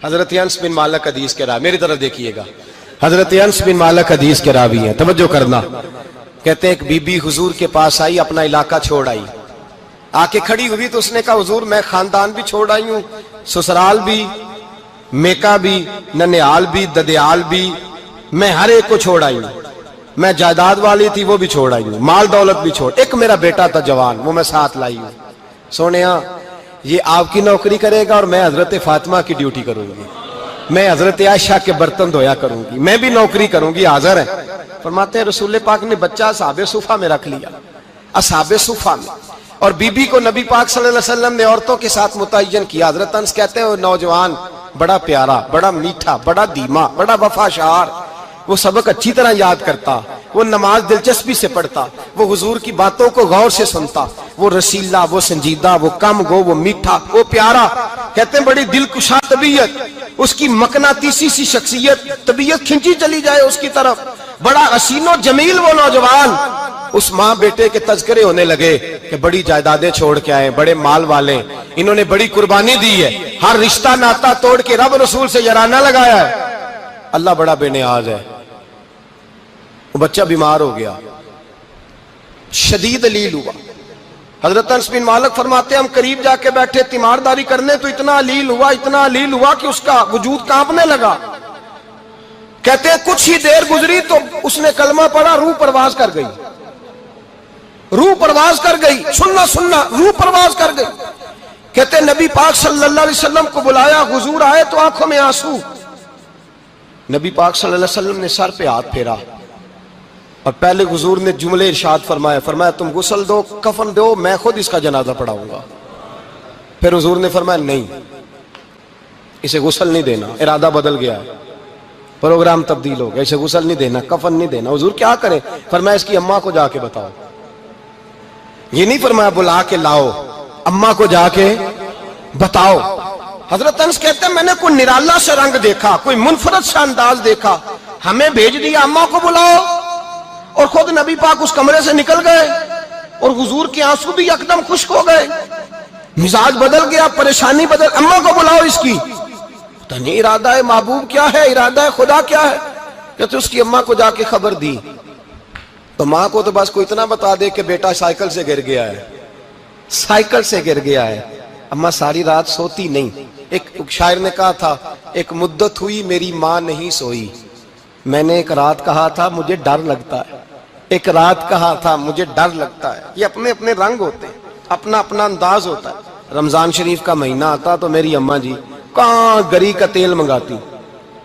حضرت انس بن مالک حدیث کے راوی، میری طرف دیکھیے گا، حضرت انس بن مالک حدیث کے راوی ہیں، توجہ کرنا۔ کہتے ہیں ایک بی بی حضور کے پاس آئی، اپنا علاقہ چھوڑ آئی، آ کے کھڑی ہوئی تو اس نے کہا حضور میں خاندان بھی چھوڑ آئی ہوں، سسرال بھی، میکا بھی، ننیال بھی، ددیال بھی، میں ہر ایک کو چھوڑ آئی ہوں، میں جائیداد والی تھی وہ بھی چھوڑ آئی ہوں، مال دولت بھی چھوڑ، ایک میرا بیٹا تھا جوان وہ میں ساتھ لائی ہوں۔ سونیا یہ آپ کی نوکری کرے گا اور میں حضرت فاطمہ کی ڈیوٹی کروں گی، میں حضرت عائشہ کے برتن دھویا کروں گی، میں بھی نوکری کروں گی، حاضر ہے۔ فرماتے ہیں رسول پاک نے بچہ اصحاب صفہ میں رکھ لیا، اصحاب صفہ میں، اور بی بی کو نبی پاک صلی اللہ علیہ وسلم نے عورتوں کے ساتھ متعین کیا۔ حضرت انس کہتے ہیں وہ نوجوان بڑا پیارا، بڑا میٹھا، بڑا دھیما، بڑا وفاشار، وہ سبق اچھی طرح یاد کرتا، وہ نماز دلچسپی سے پڑھتا، وہ حضور کی باتوں کو غور سے سنتا، وہ رسیلا، وہ سنجیدہ، وہ کم گو، وہ میٹھا، وہ پیارا۔ کہتے ہیں بڑی دلکشا طبیعت، اس کی مقناطیسی سی شخصیت، طبیعت کھنچی چلی جائے اس کی طرف، بڑا حسین و جمیل وہ نوجوان۔ اس ماں بیٹے کے تذکرے ہونے لگے کہ بڑی جائیدادیں چھوڑ کے آئے، بڑے مال والے، انہوں نے بڑی قربانی دی ہے، ہر رشتہ ناتا توڑ کے رب رسول سے یارانہ لگایا ہے، اللہ بڑا بے نیاز ہے۔ وہ بچہ بیمار ہو گیا، شدید علیل ہوا۔ حضرت انس بن مالک فرماتے ہیں ہم قریب جا کے بیٹھے تیمارداری کرنے تو اتنا علیل ہوا کہ اس کا وجود کانپنے لگا۔ کہتے ہیں کچھ ہی دیر گزری تو اس نے کلمہ پڑھا، روح پرواز کر گئی، روح پرواز کر گئی، سننا روح پرواز کر گئی۔ کہتے ہیں نبی پاک صلی اللہ علیہ وسلم کو بلایا، حضور آئے تو آنکھوں میں آنسو۔ نبی پاک صلی اللہ علیہ وسلم نے سر پہ ہاتھ پھیرا اور پہلے حضور نے جملے ارشاد فرمایا تم غسل دو، کفن دو، میں خود اس کا جنازہ پڑھاؤں گا۔ پھر حضور نے فرمایا نہیں، اسے غسل نہیں دینا، ارادہ بدل گیا ہے، پروگرام تبدیل ہو گیا، اسے غسل نہیں دینا، کفن نہیں دینا۔ حضور کیا کرے؟ فرمایا اس کی اماں کو جا کے بتاؤ۔ یہ نہیں فرمایا بلا کے لاؤ، اماں کو جا کے بتاؤ۔ حضرت انس کہتے ہیں میں نے کوئی نرالا سا رنگ دیکھا، کوئی منفرد سا انداز دیکھا، ہمیں بھیج دیا اماں کو بلاؤ، اور خود نبی پاک اس کمرے سے نکل گئے اور حضور کے آنسو بھی یکدم خشک ہو گئے، مزاج بدل گیا، پریشانی بدل، اماں کو بلاؤ اس کی۔ پتہ نہیں ارادہ ہے محبوب کیا ہے، ارادہ ہے خدا کیا ہے۔ کہتے اس کی اماں کو جا کے خبر دی تو ماں کو تو بس کوئی اتنا بتا دے کہ بیٹا سائیکل سے گر گیا ہے، سائیکل سے گر گیا ہے۔ اماں ساری رات سوتی نہیں۔ ایک شاعر نے کہا تھا ایک مدت ہوئی میری ماں نہیں سوئی، میں نے ایک رات کہا تھا مجھے ڈر لگتا ہے، ایک رات کہا تھا مجھے ڈر لگتا ہے۔ یہ اپنے اپنے رنگ ہوتے ہیں، اپنا اپنا انداز ہوتا ہے۔ رمضان شریف کا مہینہ آتا تو میری اماں جی کہاں گری کا تیل منگاتی،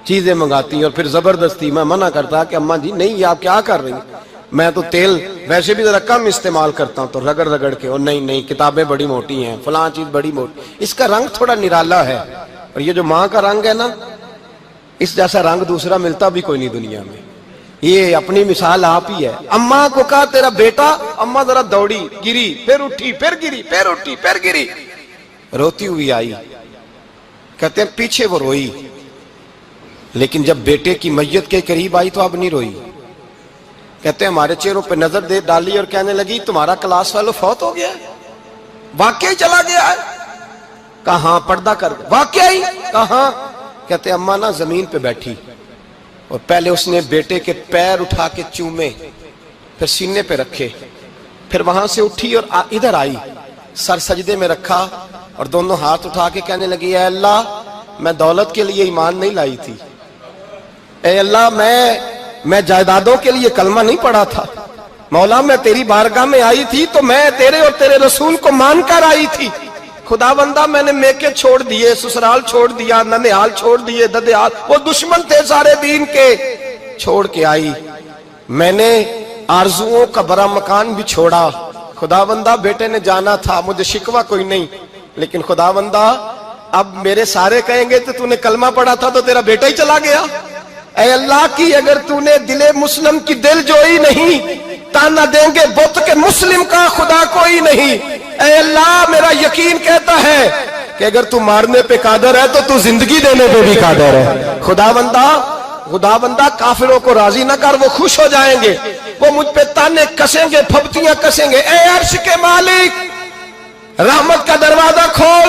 چیزیں منگاتی، اور پھر زبردستی میں منع کرتا کہ اماں جی نہیں، یہ آپ کیا کر رہی ہیں، میں تو تیل ویسے بھی ذرا کم استعمال کرتا ہوں، تو رگڑ رگڑ کے، اور نہیں کتابیں بڑی موٹی ہیں، فلاں چیز بڑی موٹی، اس کا رنگ تھوڑا نرالا ہے۔ اور یہ جو ماں کا رنگ ہے نا، اس جیسا رنگ دوسرا ملتا بھی کوئی نہیں دنیا میں۔ یہ اپنی مثال آپ ہی ہے۔ اماں کو کہا تیرا بیٹا، اماں ذرا دوڑی، گری، پھر اٹھی، پھر گری، پھر اٹھی، پھر گری، روتی ہوئی آئی۔ کہتے ہیں پیچھے وہ روئی، لیکن جب بیٹے کی میت کے قریب آئی تو اب نہیں روئی۔ کہتے ہیں ہمارے چہروں پہ نظر دے ڈالی اور کہنے لگی تمہارا کلاس فیلو فوت ہو گیا ہے، واقعی چلا گیا ہے؟ کہاں پردہ کر، واقعی کہاں؟ کہتے اماں نا زمین پہ بیٹھی اور پہلے اس نے بیٹے کے پیر اٹھا کے چومے، پھر سینے پہ رکھے، پھر وہاں سے اٹھی اور ادھر آئی، سر سجدے میں رکھا اور دونوں ہاتھ اٹھا کے کہنے لگی اے اللہ میں دولت کے لیے ایمان نہیں لائی تھی، اے اللہ میں جائیدادوں کے لیے کلمہ نہیں پڑھا تھا، مولا میں تیری بارگاہ میں آئی تھی تو میں تیرے اور تیرے رسول کو مان کر آئی تھی، خدا بندہ میں نے میکے چھوڑ دیے، سسرال چھوڑ دیا، ننیال چھوڑ دیے، ددیال، وہ دشمن تھے سارے دین کے، چھوڑ کے آئی، میں نے آرزوؤں کا بڑا مکان بھی چھوڑا، خدا بندہ بیٹے نے جانا تھا، مجھے شکوہ کوئی نہیں، لیکن خدا بندہ اب میرے سارے کہیں گے تو نے کلمہ پڑھا تھا تو تیرا بیٹا ہی چلا گیا، اے اللہ کی اگر تو نے دل مسلم کی دل جوئی نہیں، تانا دیں گے بت کے مسلم کا خدا کوئی نہیں، اے اللہ میرا یقین کہتا ہے کہ اگر تو مارنے پہ قادر ہے تو تو زندگی دینے پہ بھی قادر ہے، خدا بندہ کافروں کو راضی نہ کر، وہ خوش ہو جائیں گے، وہ مجھ پہ تانے کسیں گے، پھپتیاں کسیں گے، اے عرش کے مالک رحمت کا دروازہ کھول،